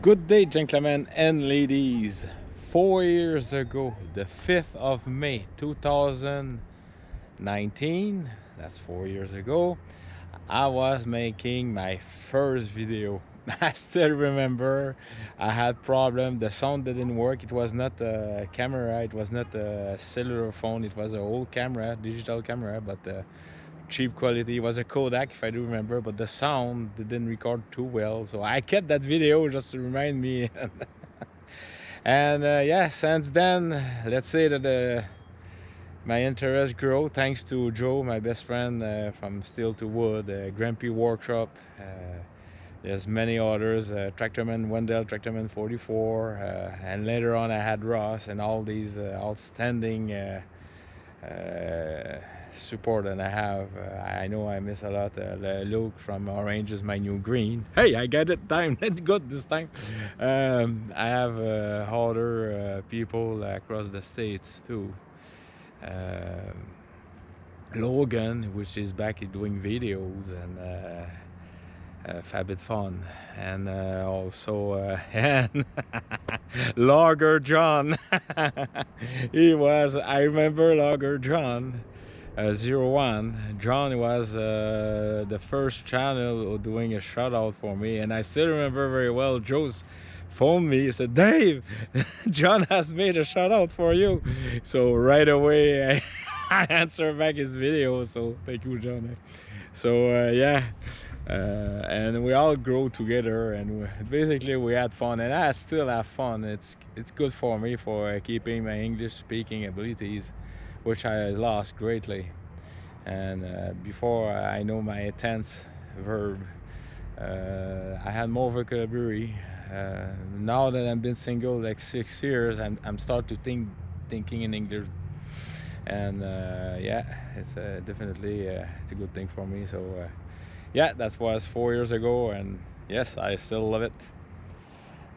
Good day, gentlemen and ladies. 4 years ago, the 5th of May 2019, that's 4 years ago, I was making my first video. I still remember I had problem. The sound didn't work. It was not a camera, it was not a cellular phone, it was an old camera, digital camera, but cheap quality. It was a Kodak, if I do remember, but the sound didn't record too well, so I kept that video just to remind me. And yeah, since then, let's say that my interest grew thanks to Joe, my best friend from Steel to Wood, Grand Prix Workshop. There's many others, Tractorman Wendell, Tractorman 44, and later on I had Ross and all these outstanding support that I have. I know I miss a lot. Luke from Orange is my new green. Hey, I get it time. It's good this time. I have other people across the states too. Logan, which is back doing videos, and Fabit Fun, and also and Logger John. I remember Logger John 01. John was the first channel doing a shout out for me, and I still remember very well. Joe's phoned me, he said, "Dave, John has made a shout out for you." So right away I answered back his video, so thank you, John. So yeah, and we all grow together, and basically we had fun, and I still have fun. It's good for me for keeping my English speaking abilities, which I lost greatly. And before I know my tense verb, I had more vocabulary. Now that I've been single like 6 years, I'm starting to thinking in English, and yeah, it's definitely it's a good thing for me. So yeah, that was 4 years ago, and yes, I still love it.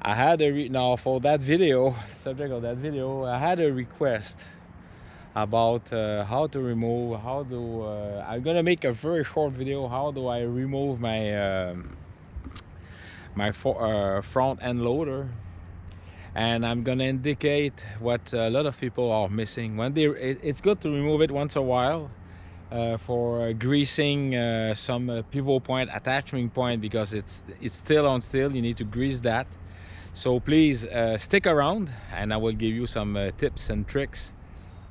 I had now for that video, subject of that video, I had a request about how to remove, I'm gonna make a very short video. How do I remove my front end loader? And I'm gonna indicate what a lot of people are missing. It's good to remove it once a while for greasing some pivot point, attachment point, because it's still on steel. You need to grease that. So please stick around, and I will give you some tips and tricks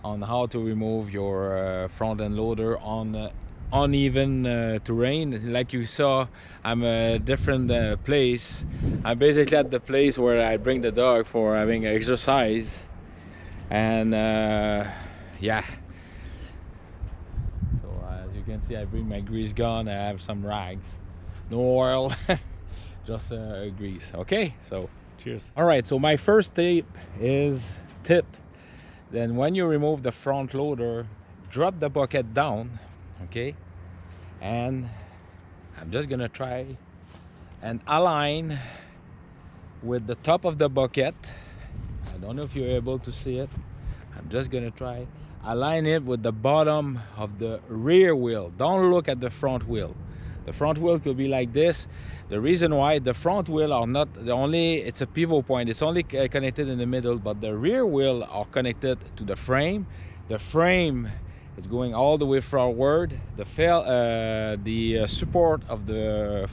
on how to remove your front end loader on uneven terrain. Like you saw, I'm a different place. I'm basically at the place where I bring the dog for having exercise, and yeah. So as you can see, I bring my grease gun. I have some rags, no oil, just grease. Okay, so cheers. All right, so my first tip is then when you remove the front loader, drop the bucket down, okay? And I'm just gonna try and align with the top of the bucket. I don't know if you're able to see it. I'm just gonna try align it with the bottom of the rear wheel. Don't look at the front wheel. The front wheel could be like this. The reason why the front wheel are not it's a pivot point, it's only connected in the middle, but the rear wheel are connected to the frame. The frame is going all the way forward. The support of the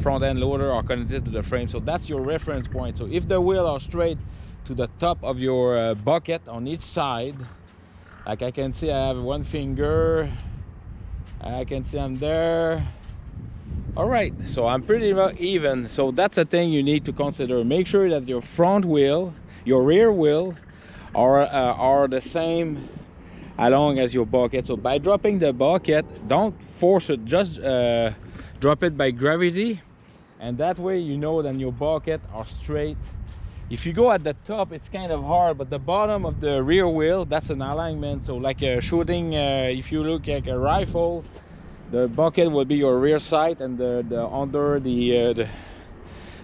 front end loader are connected to the frame, so that's your reference point. So if the wheel are straight to the top of your bucket on each side, like I can see I have one finger, I can see I'm there. All right, so I'm pretty well even. So that's a thing you need to consider. Make sure that your front wheel, your rear wheel are the same along as your bucket. So by dropping the bucket, don't force it, just drop it by gravity, and that way you know that your bucket are straight. If you go at the top, it's kind of hard, but the bottom of the rear wheel, that's an alignment. So like shooting, if you look like a rifle, the bucket will be your rear sight, and the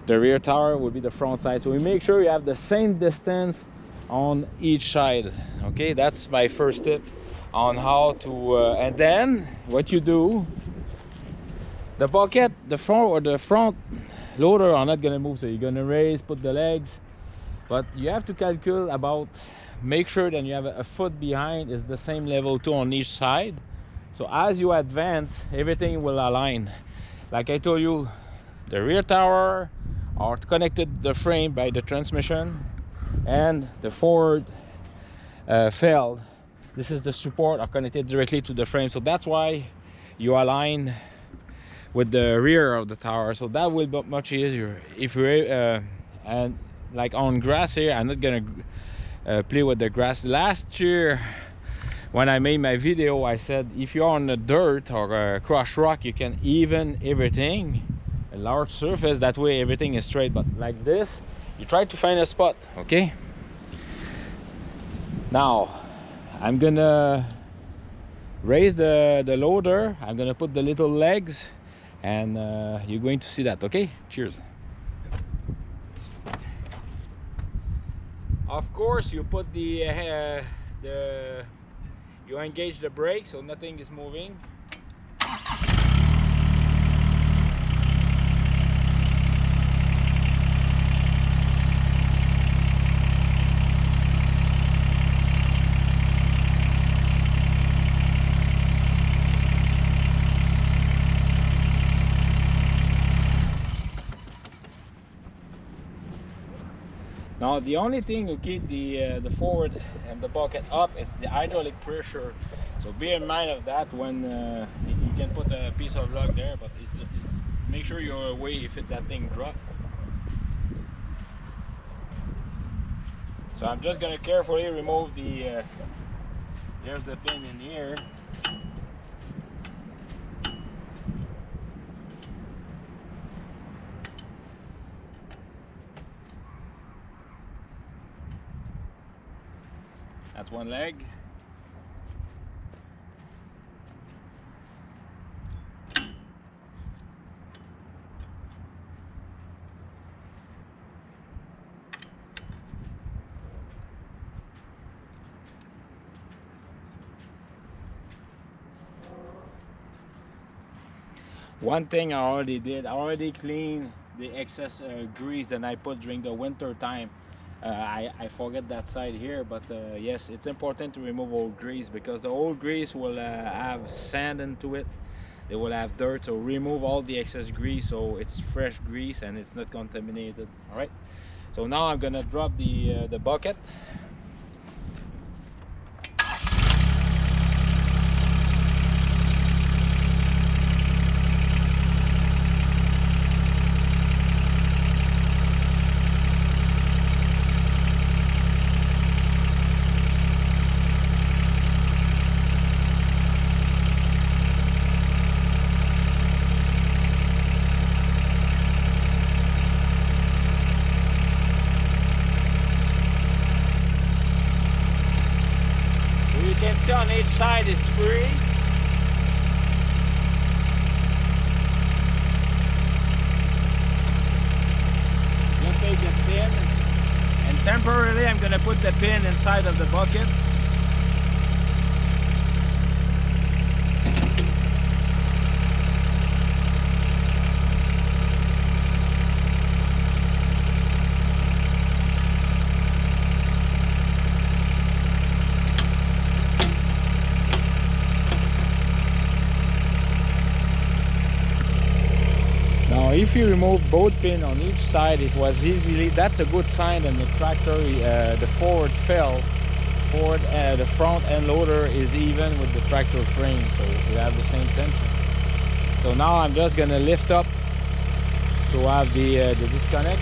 rear tower will be the front side. So we make sure you have the same distance on each side. Okay, that's my first tip on how to and then what you do, the bucket, the front loader are not gonna move, so you're gonna raise, put the legs, but you have to calculate about, make sure that you have a foot behind is the same level too on each side. So as you advance, everything will align. Like I told you, the rear tower are connected to the frame by the transmission, and the forward failed. This is the support are connected directly to the frame, so that's why you align with the rear of the tower, so that will be much easier. If you're and like on grass here, I'm not gonna play with the grass. Last year when I made my video, I said if you're on the dirt or a crushed rock, you can even everything, a large surface, that way everything is straight. But like this, you try to find a spot. Okay, now I'm gonna raise the loader. I'm gonna put the little legs, and you're going to see that. Okay, cheers. Of course, you put you engage the brake so nothing is moving. Now the only thing to keep the forward and the bucket up is the hydraulic pressure, so bear in mind of that when you can put a piece of lug there, but it's make sure you're away if that thing drop. So I'm just gonna carefully remove the there's the pin in here. That's one leg. One thing I already did, I already cleaned the excess grease that I put during the winter time. I forget that side here, but yes, it's important to remove old grease, because the old grease will have sand into it, they will have dirt, so remove all the excess grease so it's fresh grease and it's not contaminated. All right, so now I'm gonna drop the bucket. On each side is free. Just take the pin, and temporarily I'm going to put the pin inside of the bucket. If you remove both pins on each side, it was easily, that's a good sign that the tractor, the forward fell forward, the front end loader is even with the tractor frame, so we have the same tension. So now I'm just gonna lift up to have the disconnect.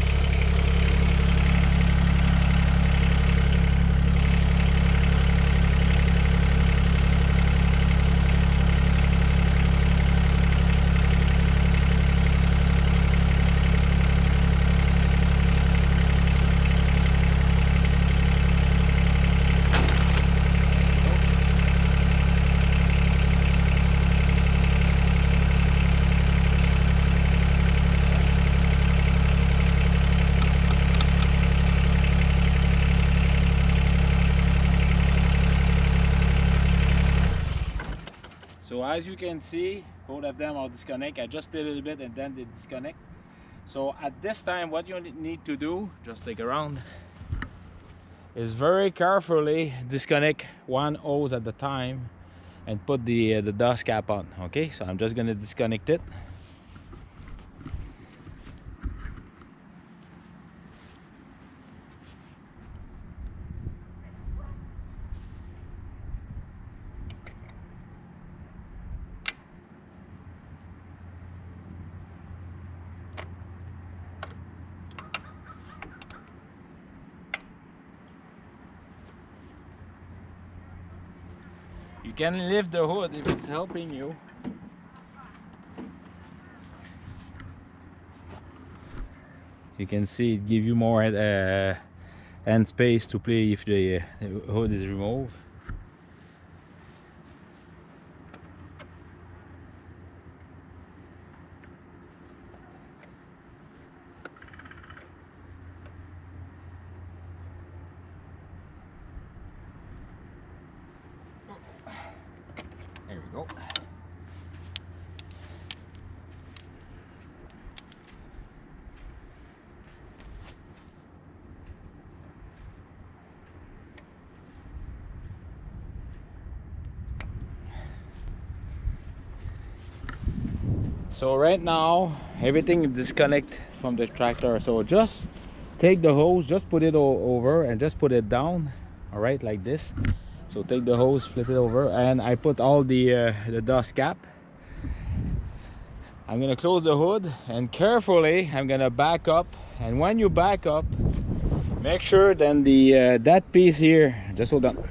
So as you can see, both of them are disconnected. I just play a little bit and then they disconnect. So at this time, what you need to do, just take around, is very carefully disconnect one hose at the time and put the dust cap on. Okay, so I'm just gonna disconnect it. You can lift the hood if it's helping you. You can see it give you more hand space to play if the hood is removed. There we go. So right now everything is disconnected from the tractor, so just take the hose, just put it over and just put it down, all right, like this. So take the hose, flip it over, and I put all the dust cap. I'm gonna close the hood and carefully I'm gonna back up, and when you back up, make sure then the that piece here, just hold on,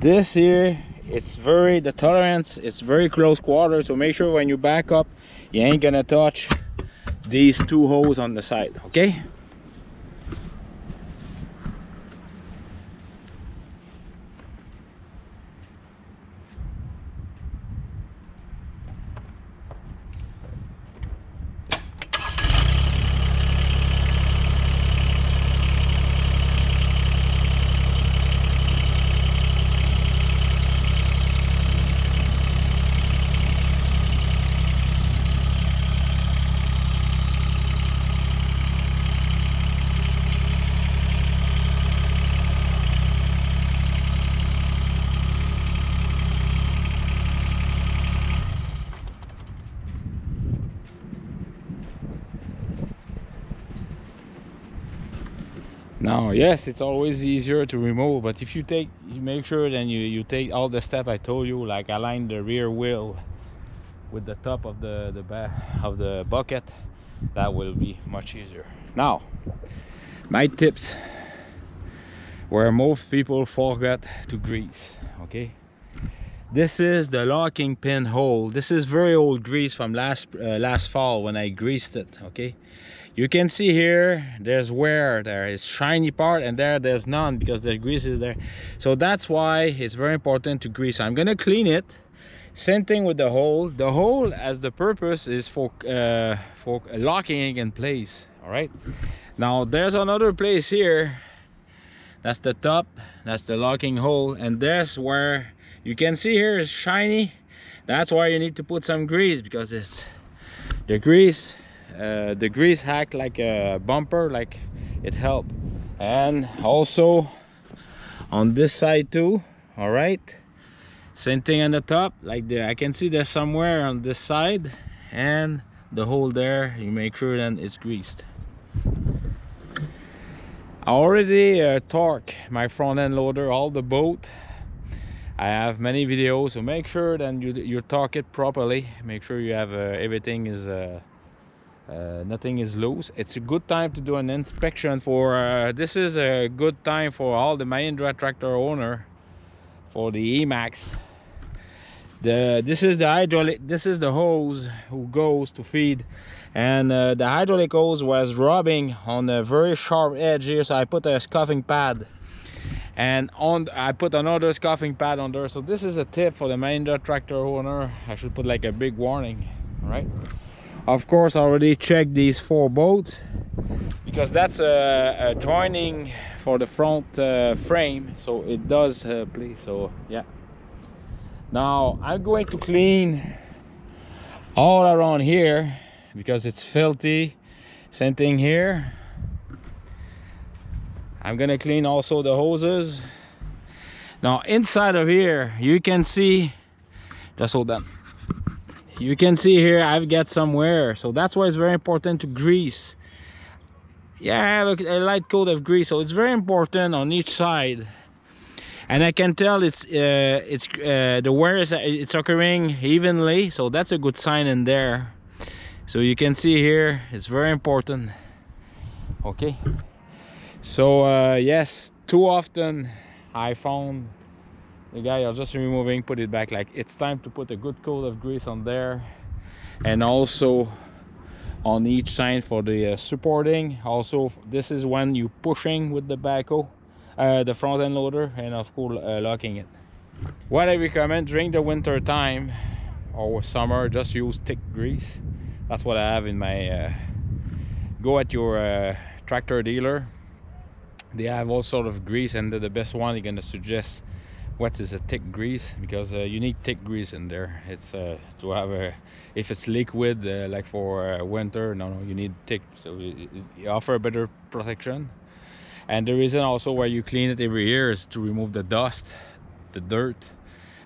this here, it's very, the tolerance, it's very close quarter, so make sure when you back up you ain't gonna touch these two holes on the side. Okay, now yes, it's always easier to remove, but if you make sure then you take all the step I told you, like align the rear wheel with the top of the back of the bucket, that will be much easier. Now my tips where most people forget to grease. Okay, this is the locking pin hole. This is very old grease from last fall when I greased it. Okay, you can see here there's wear, there is shiny part, and there's none because the grease is there. So that's why it's very important to grease. I'm gonna clean it. Same thing with the hole. The hole as the purpose is for locking in place. All right, now there's another place here, that's the top, that's the locking hole, and there's where you can see here is shiny. That's why you need to put some grease, because it's the grease act like a bumper, like it helps. And also on this side too. All right, same thing on the top, like I can see there's somewhere on this side, and the hole there, you make sure then it's greased. I already torque my front end loader, all the boat. I have many videos, so make sure then you torque it properly. Make sure you have everything is nothing is loose. It's a good time to do an inspection for this is a good time for all the Mahindra tractor owner for the eMax. This is the hydraulic, this is the hose who goes to feed, and the hydraulic hose was rubbing on a very sharp edge here, so I put a scuffing pad, and I put another scuffing pad on there. So this is a tip for the Mahindra tractor owner. I should put like a big warning. All right, of course I already checked these 4 bolts, because that's a joining for the front frame, so it does play. So yeah, now I'm going to clean all around here because it's filthy. Same thing here. I'm gonna clean also the hoses. Now inside of here you can see, just hold on, you can see here I've got some wear, so that's why it's very important to grease. Yeah, I have a light coat of grease, so it's very important on each side. And I can tell the wear it's occurring evenly, so that's a good sign in there. So you can see here it's very important. Okay, so yes, too often I found the guy are just removing, put it back. Like, it's time to put a good coat of grease on there, and also on each side for the supporting. Also, this is when you pushing with the backhoe, the front end loader, and of course locking it. What I recommend during the winter time or summer, just use thick grease. That's what I have in my go at your tractor dealer. They have all sort of grease, and the best one you're gonna suggest what is a thick grease, because you need thick grease in there. It's to have a, if it's liquid like for winter, no, you need thick, so you offer a better protection. And the reason also why you clean it every year is to remove the dust, the dirt,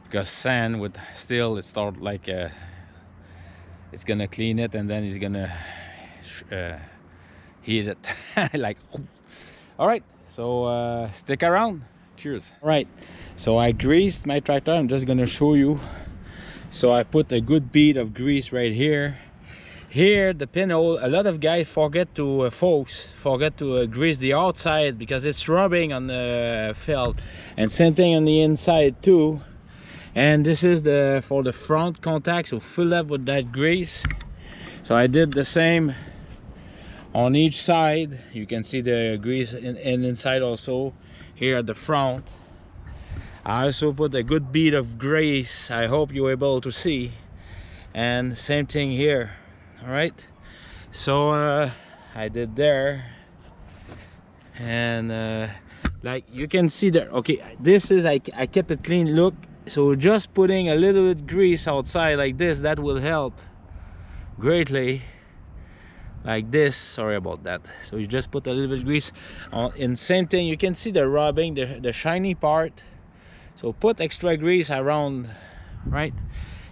because sand with still it start like it's gonna clean it, and then it's gonna heat it like. All right, so stick around. Cheers. All right, so I greased my tractor. I'm just gonna show you. So I put a good bead of grease right here. Here, the pinhole, a lot of guys forget to grease the outside because it's rubbing on the felt, and same thing on the inside too. And this is for the front contact, so fill up with that grease. So I did the same on each side. You can see the grease and inside also here at the front. I also put a good bead of grease. I hope you're able to see. And same thing here. All right, so I did there, and like you can see there. Okay, this is I kept it clean. Look, so just putting a little bit grease outside like this, that will help greatly. Like this, sorry about that. So you just put a little bit grease on, and same thing, you can see the rubbing, the shiny part, so put extra grease around, right?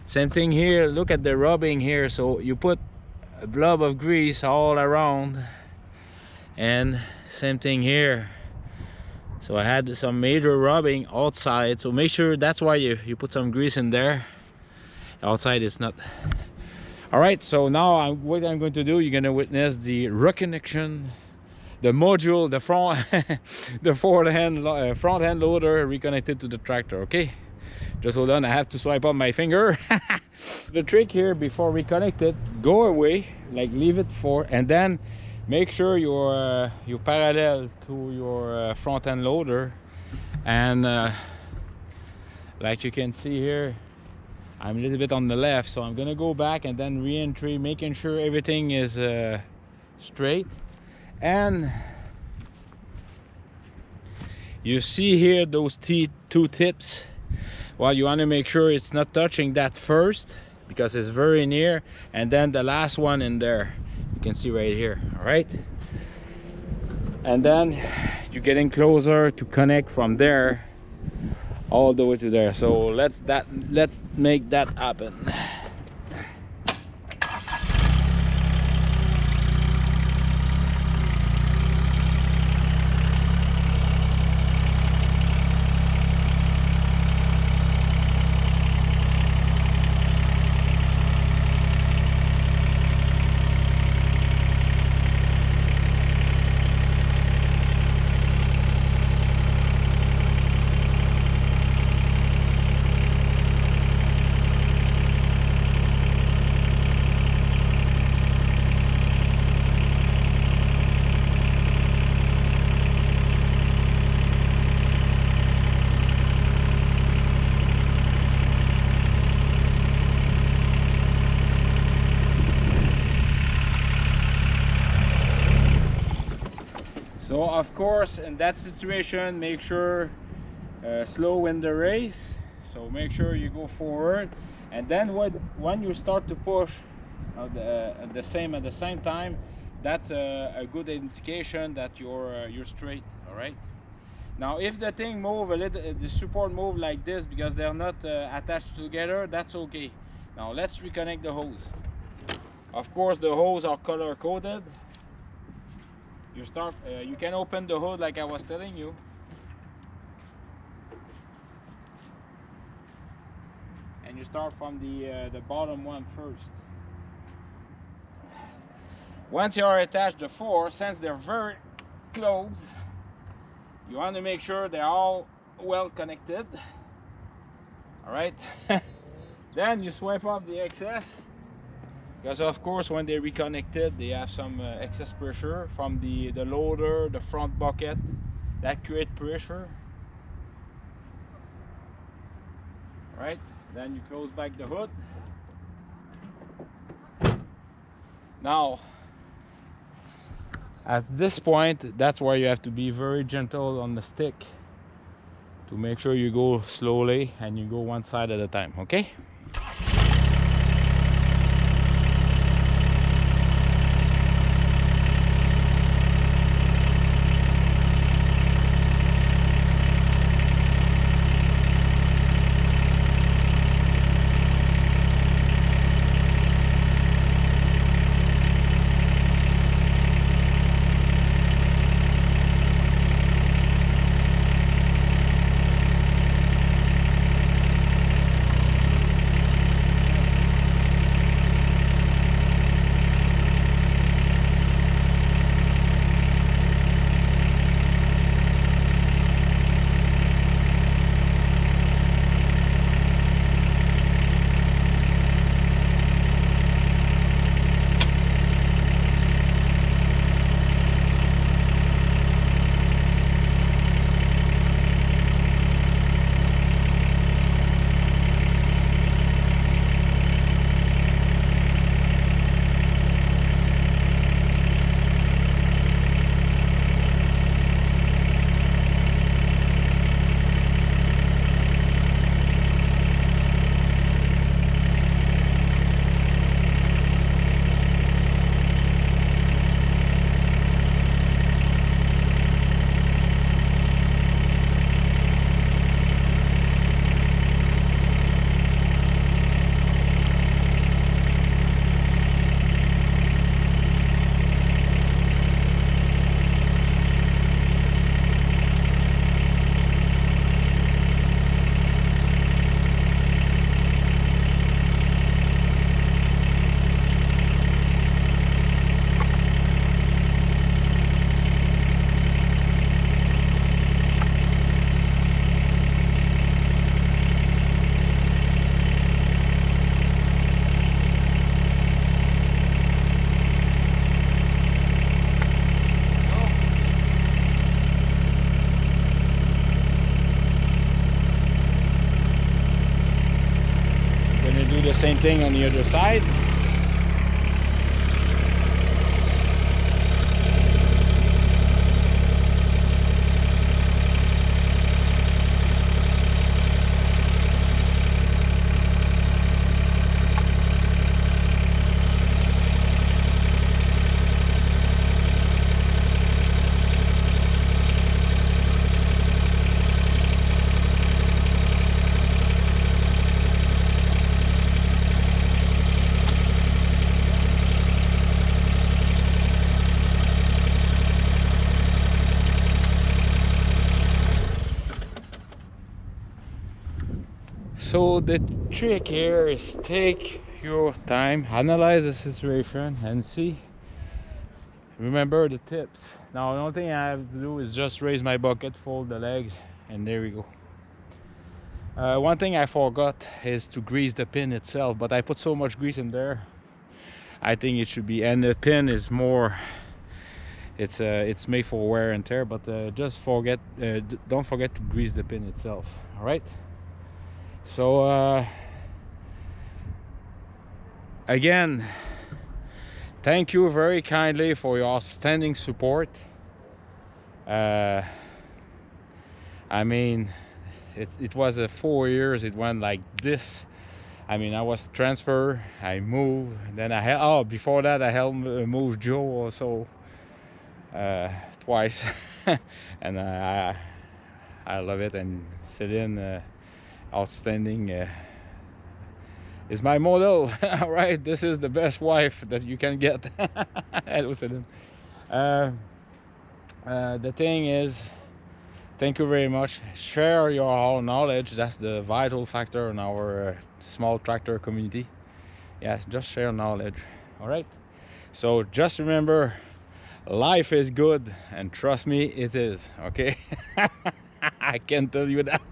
Same thing here, look at the rubbing here, so you put a blob of grease all around, and same thing here. So I had some major rubbing outside, so make sure that's why you put some grease in there. Outside it's not. All right, so now what I'm going to do, you're going to witness the reconnection, the module, the front the front end loader reconnected to the tractor. Okay, just hold on, I have to swipe up my finger. The trick here, before we connect it, go away, like leave it for, and then make sure you're parallel to your front end loader, and like you can see here, I'm a little bit on the left, so I'm gonna go back and then re-entry, making sure everything is straight. And you see here those two tips. Well, you want to make sure it's not touching that first because it's very near, and then the last one in there, you can see right here. All right, and then you're getting closer to connect from there all the way to there. So let's make that happen. So of course, in that situation, make sure slow in the race. So make sure you go forward, and then when you start to push, the same at the same time, that's a good indication that you're straight. All right. Now, if the thing move a little, the support move like this because they're not attached together, that's okay. Now let's reconnect the hose. Of course, the hose are color coded. You can open the hood like I was telling you. And you start from the bottom one first. Once you are attached the four, since they're very close, you want to make sure they're all well connected. All right. Then you swipe off the excess, because of course when they reconnected, they have some excess pressure from the loader, the front bucket, that create pressure. All right. Then you close back the hood. Now, at this point, that's where you have to be very gentle on the stick to make sure you go slowly and you go one side at a time, okay? The same thing on the other side. So the trick here is take your time, analyze the situation and see. Remember the tips. Now the only thing I have to do is just raise my bucket, fold the legs, and there we go. One thing I forgot is to grease the pin itself, but I put so much grease in there, I think it should be, and the pin is more, it's made for wear and tear, but just don't forget to grease the pin itself. All right. So again, thank you very kindly for your outstanding support. I mean, it was 4 years, it went like this. I mean, I was transferred, I moved, then before that I helped move Joe also twice. And I love it. And Celine, outstanding, is my model. All right, this is the best wife that you can get. Hello, Celine. The thing is, thank you very much. Share your whole knowledge. That's the vital factor in our small tractor community. Yes, just share knowledge. All right. So just remember, life is good, and trust me, it is. Okay. I can tell you that.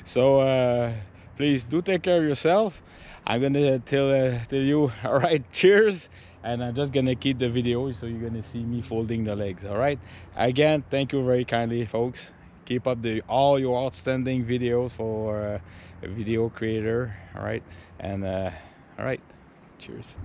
So please do take care of yourself. I'm gonna tell you. All right. Cheers. And I'm just gonna keep the video, so you're gonna see me folding the legs. All right. Again, thank you very kindly, folks. Keep up all your outstanding videos for a video creator. All right. And all right. Cheers.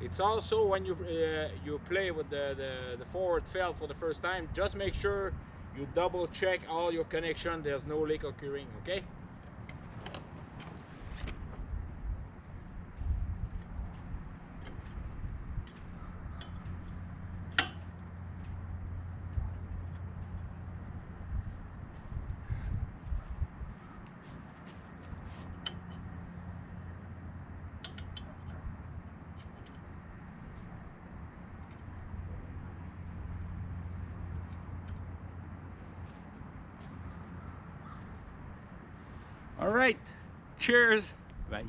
It's also when you play with the forward fail for the first time, just make sure you double check all your connection. There's no leak occurring. Okay. All right. Cheers. Bye.